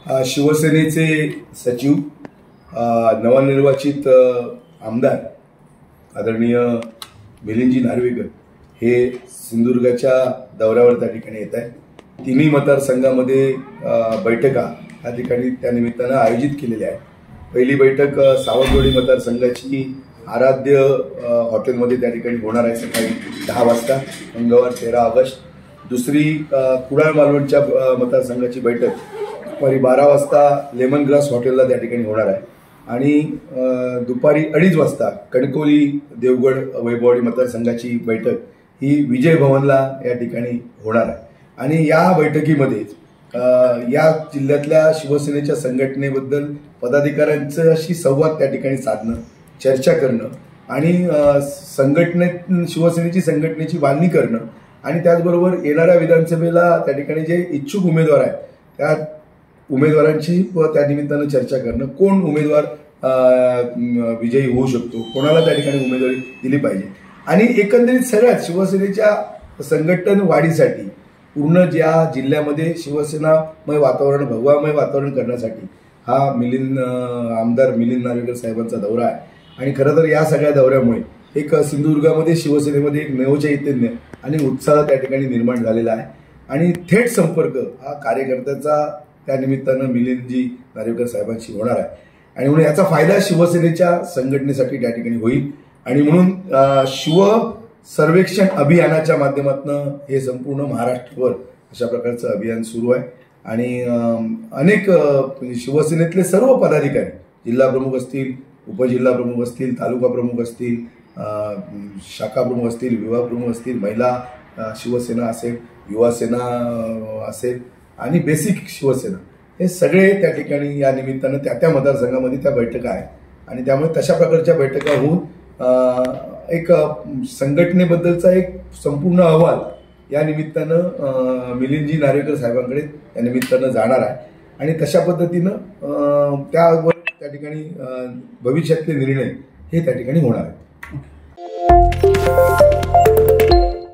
शिवसेनेचे सचिव नवनिर्वाचित आमदार आदरणीय मिलिंदजी नार्वेकर हे सिंधुदुर्गाच्या दौऱ्यावर त्या ठिकाणी येत आहेत। तिन्ही मतदारसंघामध्ये बैठका त्या ठिकाणी त्या निमित्तानं आयोजित केलेल्या आहेत। पहिली बैठक सावंतवाडी मतदारसंघाची आराध्य हॉटेलमध्ये त्या ठिकाणी होणार आहे सकाळी 10 वाजता मंगळवार 13 ऑगस्ट। दुसरी कुडाळ मालवणच्या मतदारसंघाची बैठक दुपारी 12 वाजता लेमन ग्रास हॉटेलला त्या ठिकाणी होणार आहे आणि दुपारी 2:30 वाजता कणकवली देवगड वैभववाडी मतदारसंघाची बैठक ही विजय भवनला या ठिकाणी होणार आहे। आणि या बैठकीमध्ये या जिल्ह्यातल्या शिवसेनेच्या संघटनेबद्दल पदाधिकाऱ्यांशी संवाद त्या ठिकाणी साधणं, चर्चा करणं आणि शिवसेनेची संघटनेची बांधणी करणं आणि त्याचबरोबर येणाऱ्या विधानसभेला त्या ठिकाणी जे इच्छुक उमेदवार आहेत त्या उमेदवारांची त्या निमित्तानं चर्चा करणं, कोण उमेदवार विजयी होऊ शकतो, कोणाला त्या ठिकाणी उमेदवारी दिली पाहिजे आणि एकंदरीत सगळ्यात शिवसेनेच्या संघटन वाढीसाठी पूर्ण ज्या जिल्ह्यामध्ये शिवसेनामय वातावरण, भगवामय वातावरण करण्यासाठी हा आमदार मिलिंद नार्वेकर साहेबांचा दौरा आहे। आणि खरं तर या सगळ्या दौऱ्यामुळे एक सिंधुदुर्गामध्ये शिवसेनेमध्ये एक नवचैतन्य आणि उत्साह त्या ठिकाणी निर्माण झालेला आहे आणि थेट संपर्क हा कार्यकर्त्याचा त्या निमित्तानं मिलिंदजी नार्वेकर साहेबांशी होणार आहे आणि म्हणून याचा फायदा शिवसेनेच्या संघटनेसाठी त्या ठिकाणी होईल आणि म्हणून शिव सर्वेक्षण अभियानाच्या माध्यमातून हे संपूर्ण महाराष्ट्रभर अशा प्रकारचं अभियान सुरू आहे आणि अनेक शिवसेनेतले सर्व पदाधिकारी, जिल्हा प्रमुख असतील, उपजिल्हा प्रमुख असतील, तालुका प्रमुख असतील, शाखा प्रमुख असतील, विभाग प्रमुख असतील, महिला शिवसेना असेल, युवा सेना असेल आणि बेसिक शिवसेना, हे सगळे त्या ठिकाणी या निमित्तानं त्या मतदारसंघामध्ये त्या बैठका आहेत आणि त्यामुळे तशा प्रकारच्या बैठका होऊन एक संघटनेबद्दलचा एक संपूर्ण अहवाल या निमित्तानं मिलिंदजी नार्वेकर साहेबांकडे या निमित्तानं जाणार आहे आणि तशा पद्धतीनं त्यावर त्या ठिकाणी भविष्यातले निर्णय हे त्या ठिकाणी होणार आहेत।